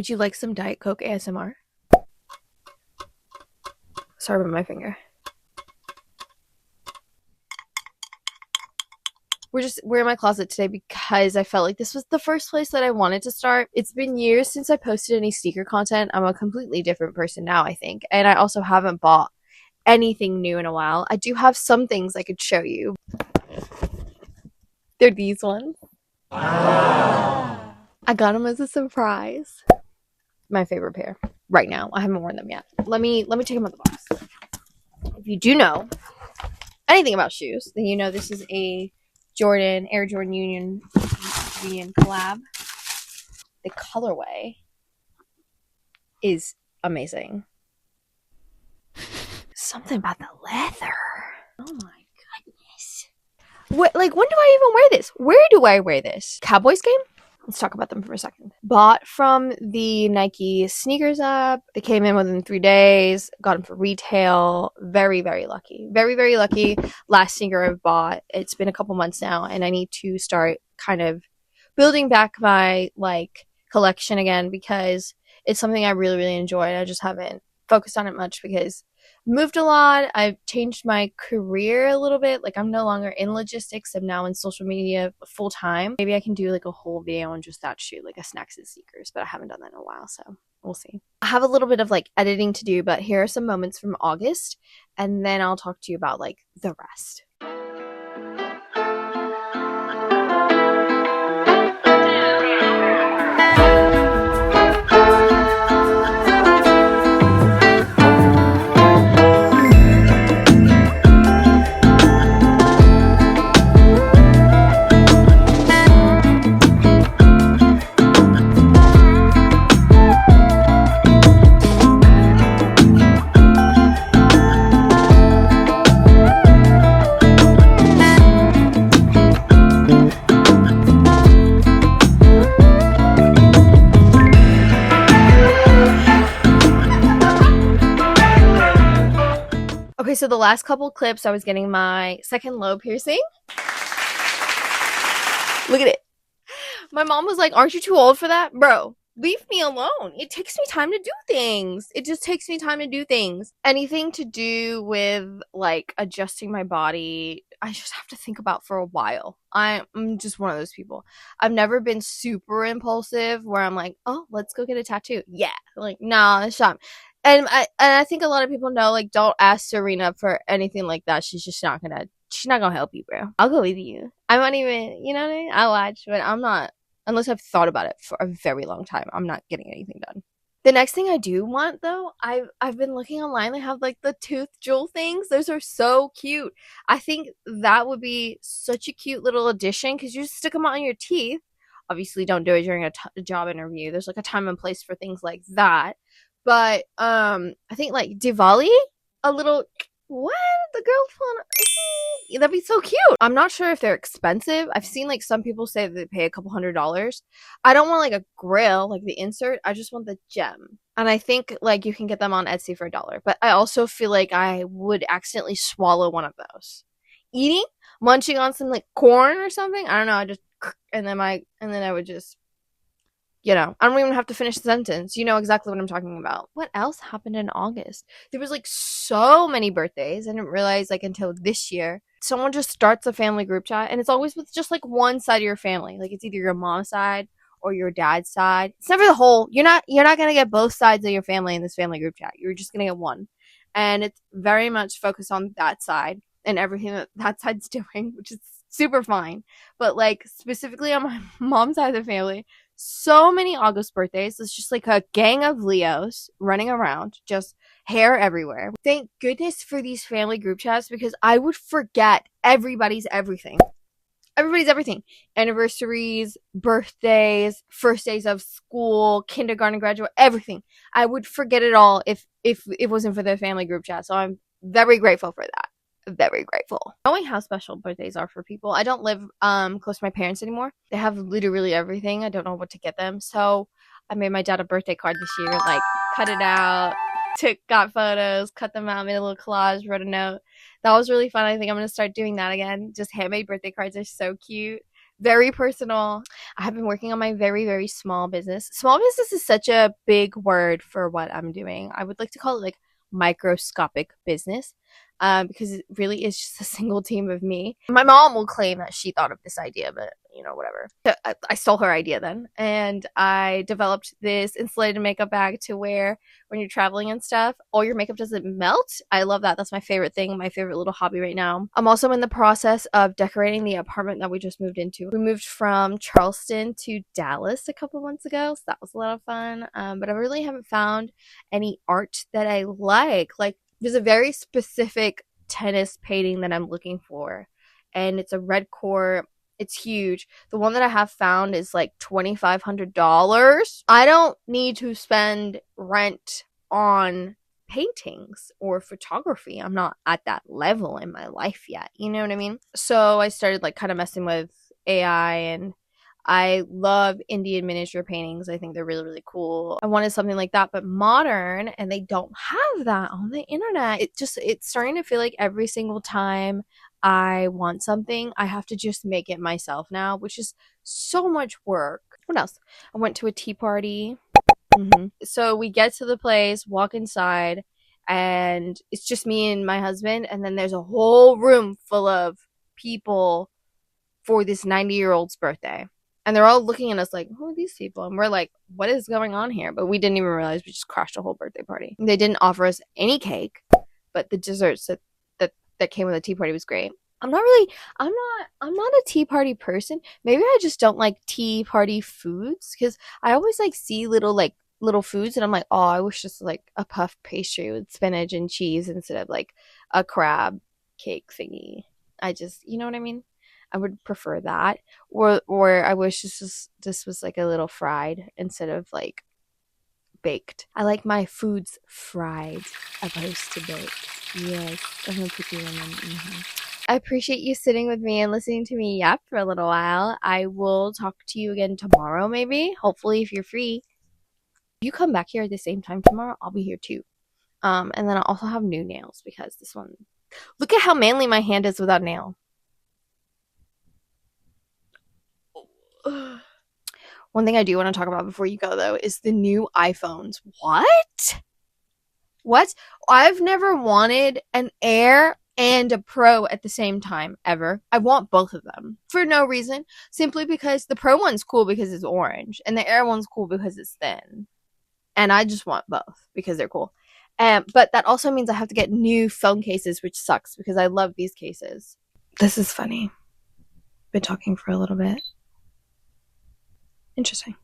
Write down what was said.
Would you like some Diet Coke ASMR? Sorry about my finger. We're in my closet today because I felt like this was the first place that I wanted to start. It's been years since I posted any sneaker content. I'm a completely different person now, I think. And I also haven't bought anything new in a while. I do have some things I could show you. They're these ones. I got them as a surprise. My favorite pair right now. I haven't worn them yet. Let me take them out the box. If you do know anything about shoes, then you know this is a Air Jordan Union collab. The colorway is amazing. Something about the leather. Oh my goodness. What, like, when do I even wear this? Where do I wear this? Cowboys game? Let's talk about them for a second. Bought from the Nike sneakers app. They came in within 3 days. Got them for retail. Very, very lucky. Very, very lucky. Last sneaker I've bought. It's been a couple months now, and I need to start kind of building back my collection again because it's something I really, really enjoy. And I just haven't focused on it much because moved a lot. I've changed my career a little bit. Like, I'm no longer in logistics. I'm now in social media full time. Maybe I can do like a whole video on just that shoe, like a snacks and sneakers, but I haven't done that in a while, so we'll see. I have a little bit of like editing to do, but here are some moments from August, and then I'll talk to you about like the rest. Okay, so the last couple clips, I was getting my second lobe piercing. Look at it. My mom was like, aren't you too old for that? Bro, leave me alone. It takes me time to do things. It just takes me time to do things. Anything to do with like adjusting my body, I just have to think about for a while. I'm just one of those people. I've never been super impulsive where I'm like, oh, let's go get a tattoo. Yeah. Like, nah, stop. And I think a lot of people know, like, don't ask Serena for anything like that. She's not gonna help you, bro. I'll go with you. I'm not even, you know what I mean? I'll watch, but I'm not, unless I've thought about it for a very long time, I'm not getting anything done. The next thing I do want, though, I've been looking online. They have like the tooth jewel things. Those are so cute. I think that would be such a cute little addition because you just stick them on your teeth. Obviously, don't do it during a job interview. There's like a time and place for things like that. But I think like Diwali, a little what the girl pulling, that'd be so cute. I'm not sure if they're expensive. I've seen like some people say that they pay a couple $100s. I don't want like a grill, like the insert. I just want the gem. And I think like you can get them on Etsy for $1. But I also feel like I would accidentally swallow one of those. Munching on some like corn or something. I don't know. And then I would just, I don't even have to finish the sentence. You know exactly what I'm talking about. What else happened in August? There was like so many birthdays. I didn't realize like until this year. Someone just starts a family group chat and it's always with just like one side of your family. Like it's either your mom's side or your dad's side. It's never the whole. You're not gonna get both sides of your family in this family group chat. You're just gonna get one. And it's very much focused on that side and everything that side's doing, which is super fine. But like specifically on my mom's side of the family, so many August birthdays. It's just like a gang of Leos running around, just hair everywhere. Thank goodness for these family group chats because I would forget everybody's everything. Everybody's everything. Anniversaries, birthdays, first days of school, kindergarten, graduate, everything. I would forget it all if it wasn't for the family group chat. So I'm very grateful for that. Very grateful. Knowing how special birthdays are for people. I don't live close to my parents anymore. They have literally everything. I don't know what to get them. So I made my dad a birthday card this year, like cut it out, got photos, cut them out, made a little collage, wrote a note. That was really fun. I think I'm gonna start doing that again. Just handmade birthday cards are so cute. Very personal. I have been working on my very, very small business. Small business is such a big word for what I'm doing. I would like to call it like microscopic business, because it really is just a single team of me. My mom will claim that she thought of this idea, but whatever. So I stole her idea then, and I developed this insulated makeup bag to wear when you're traveling and stuff. All your makeup doesn't melt. I love that. That's my favorite thing, my favorite little hobby right now. I'm also in the process of decorating the apartment that we just moved into. We moved from Charleston to Dallas a couple months ago, so that was a lot of fun. But I really haven't found any art that I like. Like, there's a very specific tennis painting that I'm looking for, and it's a red core. It's huge. The one that I have found is like $2,500. I don't need to spend rent on paintings or photography. I'm not at that level in my life yet. You know what I mean? So I started like kind of messing with AI, and I love Indian miniature paintings. I think they're really, really cool. I wanted something like that, but modern, and they don't have that on the internet. It's starting to feel like every single time I want something, I have to just make it myself now, which is so much work. What else? I went to a tea party. So we get to the place, walk inside, and it's just me and my husband, and then there's a whole room full of people for this 90-year-old's birthday. And they're all looking at us like, who are these people? And we're like, what is going on here? But we didn't even realize we just crashed a whole birthday party. They didn't offer us any cake, but the desserts that came with the tea party was great. I'm not a tea party person. Maybe I just don't like tea party foods, because I always like see little foods and I'm like, oh, I wish just like a puff pastry with spinach and cheese instead of like a crab cake thingy. You know what I mean? I would prefer that, or I wish this was like a little fried instead of like baked. I like my foods fried opposed to baked. Yes, I'm a picky woman. I appreciate you sitting with me and listening to me yap for a little while. I will talk to you again tomorrow, maybe. Hopefully, if you're free. If you come back here at the same time tomorrow, I'll be here too. And then I'll also have new nails, because this one. Look at how manly my hand is without nail. One thing I do want to talk about before you go, though, is the new iPhones. What? I've never wanted an Air and a Pro at the same time, ever. I want both of them for no reason. Simply because the Pro one's cool because it's orange, and the Air one's cool because it's thin. And I just want both because they're cool. But that also means I have to get new phone cases, which sucks because I love these cases. This is funny. Been talking for a little bit. Interesting.